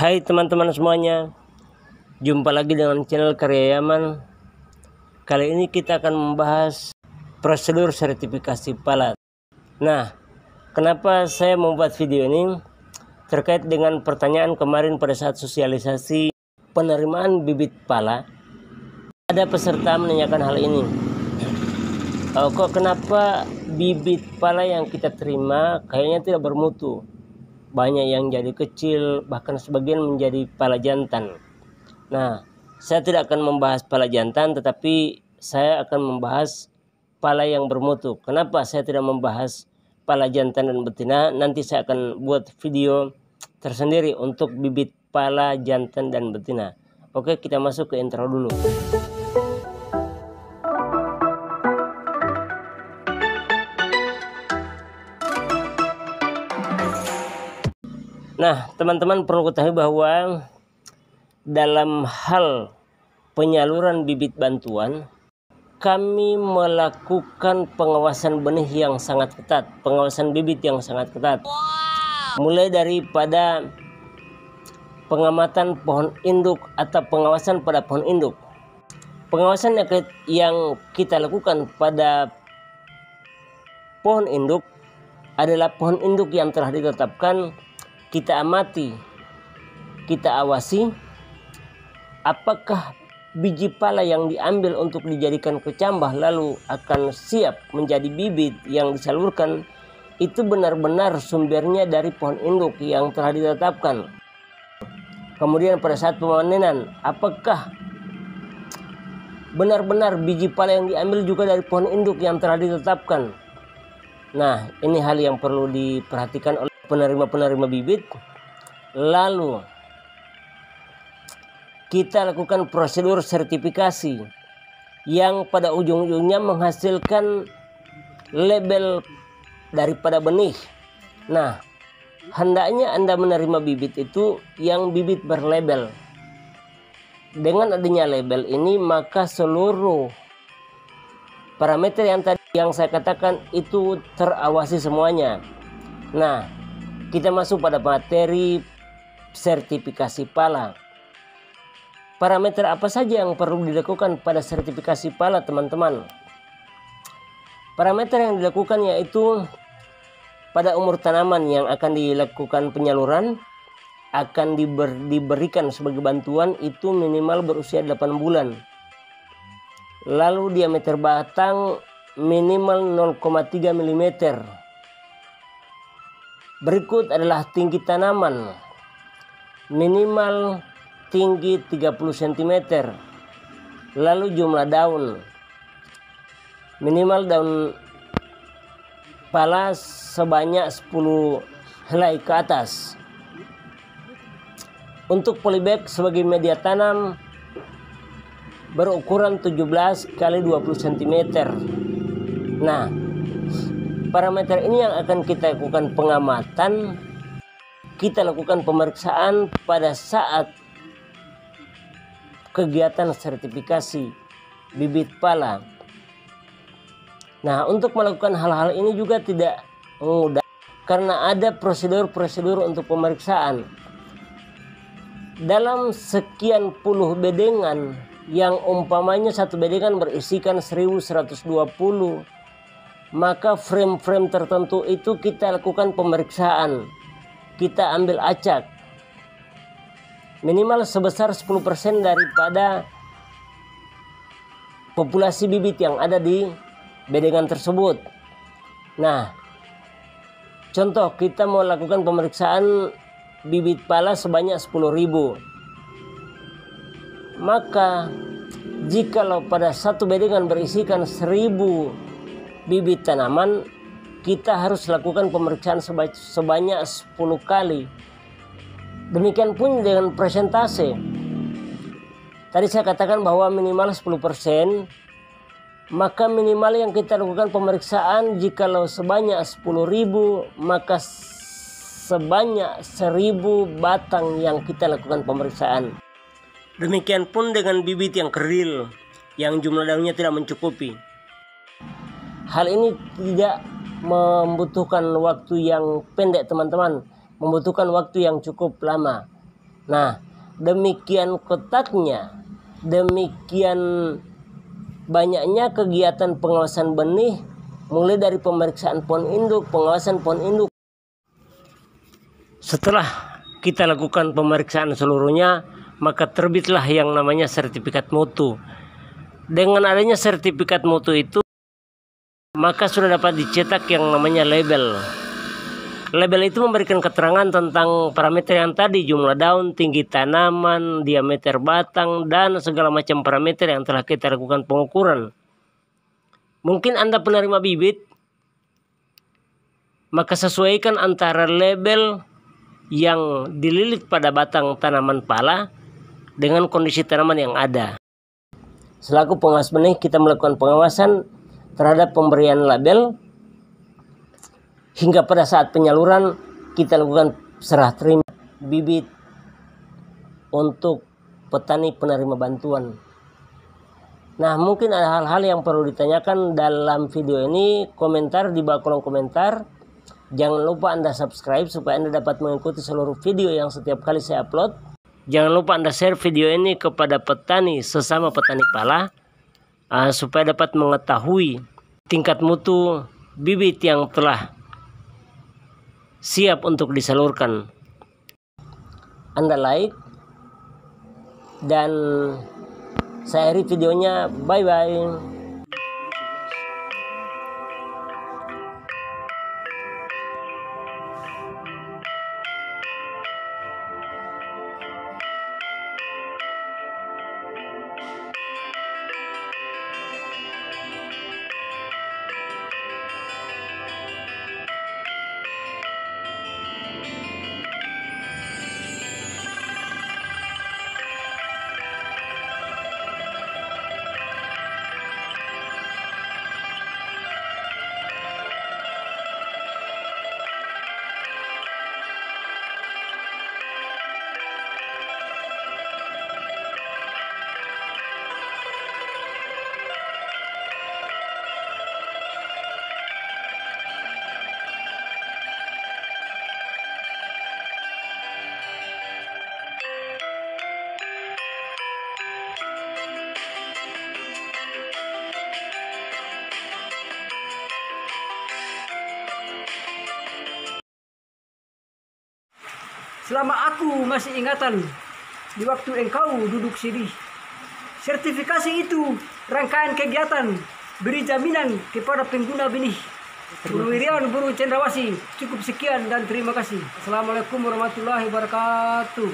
Hai teman-teman semuanya, jumpa lagi dengan channel Karya Yaman. Kali ini kita akan membahas prosedur sertifikasi pala. Nah, kenapa saya membuat video ini? Terkait dengan pertanyaan kemarin pada saat sosialisasi penerimaan bibit pala. Ada peserta menanyakan hal ini. Kok kenapa bibit pala yang kita terima kayaknya tidak bermutu? Banyak yang jadi kecil, bahkan sebagian menjadi pala jantan. Nah, saya tidak akan membahas pala jantan, tetapi saya akan membahas pala yang bermutu. Kenapa saya tidak membahas pala jantan dan betina? Nanti saya akan buat video tersendiri untuk bibit pala jantan dan betina. Oke, kita masuk ke intro dulu. Nah, teman-teman perlu ketahui bahwa dalam hal penyaluran bibit bantuan, kami melakukan pengawasan benih yang sangat ketat, pengawasan bibit yang sangat ketat. Mulai daripada pengamatan pohon induk atau pengawasan pada pohon induk. Pengawasan yang kita lakukan pada pohon induk adalah pohon induk yang telah ditetapkan. Kita amati, kita awasi apakah biji pala yang diambil untuk dijadikan kecambah lalu akan siap menjadi bibit yang disalurkan itu benar-benar sumbernya dari pohon induk yang telah ditetapkan. Kemudian pada saat pemanenan, apakah benar-benar biji pala yang diambil juga dari pohon induk yang telah ditetapkan. Nah, ini hal yang perlu diperhatikan oleh penerima-penerima bibit. Lalu kita lakukan prosedur sertifikasi yang pada ujung-ujungnya menghasilkan label daripada benih. Nah, hendaknya Anda menerima bibit itu yang bibit berlabel. Dengan adanya label ini, maka seluruh parameter yang saya katakan itu terawasi semuanya. Nah, kita masuk pada materi sertifikasi pala. Parameter apa saja yang perlu dilakukan pada sertifikasi pala, teman-teman? Parameter yang dilakukan yaitu pada umur tanaman yang akan dilakukan penyaluran akan diberikan sebagai bantuan itu minimal berusia 8 bulan. Lalu diameter batang minimal 0,3 mm. Berikut adalah tinggi tanaman, minimal tinggi 30 cm. Lalu jumlah daun, minimal daun pala sebanyak 10 helai ke atas. Untuk polybag sebagai media tanam berukuran 17 x 20 cm. Nah, parameter ini yang akan kita lakukan pengamatan, kita lakukan pemeriksaan pada saat kegiatan sertifikasi bibit pala. Nah, untuk melakukan hal-hal ini juga tidak mudah karena ada prosedur-prosedur untuk pemeriksaan. Dalam sekian puluh bedengan yang umpamanya satu bedengan berisikan 1120, maka frame-frame tertentu itu kita lakukan pemeriksaan. Kita ambil acak minimal sebesar 10% daripada populasi bibit yang ada di bedengan tersebut. Nah, contoh kita mau lakukan pemeriksaan bibit pala sebanyak 10.000. Maka jikalau pada satu bedengan berisikan 1000 bibit tanaman, kita harus lakukan pemeriksaan sebanyak 10 kali. Demikian pun dengan persentase. Tadi saya katakan bahwa minimal 10%, maka minimal yang kita lakukan pemeriksaan jikalau sebanyak 10.000, maka sebanyak 1000 batang yang kita lakukan pemeriksaan. Demikian pun dengan bibit yang kerdil, yang jumlah daunnya tidak mencukupi. Hal ini tidak membutuhkan waktu yang pendek, teman-teman. Membutuhkan waktu yang cukup lama. Nah, demikian ketatnya, demikian banyaknya kegiatan pengawasan benih, mulai dari pemeriksaan pohon induk, pengawasan pohon induk. Setelah kita lakukan pemeriksaan seluruhnya, maka terbitlah yang namanya sertifikat mutu. Dengan adanya sertifikat mutu itu, maka sudah dapat dicetak yang namanya label. Label itu memberikan keterangan tentang parameter yang tadi, jumlah daun, tinggi tanaman, diameter batang, dan segala macam parameter yang telah kita lakukan pengukuran. Mungkin Anda penerima bibit, maka sesuaikan antara label yang dililit pada batang tanaman pala dengan kondisi tanaman yang ada. Selaku pengawas benih, kita melakukan pengawasan terhadap pemberian label hingga pada saat penyaluran kita lakukan serah terima bibit untuk petani penerima bantuan. Nah, mungkin ada hal-hal yang perlu ditanyakan dalam video ini, komentar di bawah kolom komentar. Jangan lupa Anda subscribe supaya Anda dapat mengikuti seluruh video yang setiap kali saya upload. Jangan lupa Anda share video ini kepada petani sesama petani pala supaya dapat mengetahui tingkat mutu bibit yang telah siap untuk disalurkan. Anda like dan saya akhiri videonya. Bye bye. Selama aku masih ingatan di waktu engkau duduk sini, sertifikasi itu rangkaian kegiatan beri jaminan kepada pengguna benih. Guru Wirian, Guru Cendrawasih, cukup sekian dan terima kasih. Assalamualaikum warahmatullahi wabarakatuh.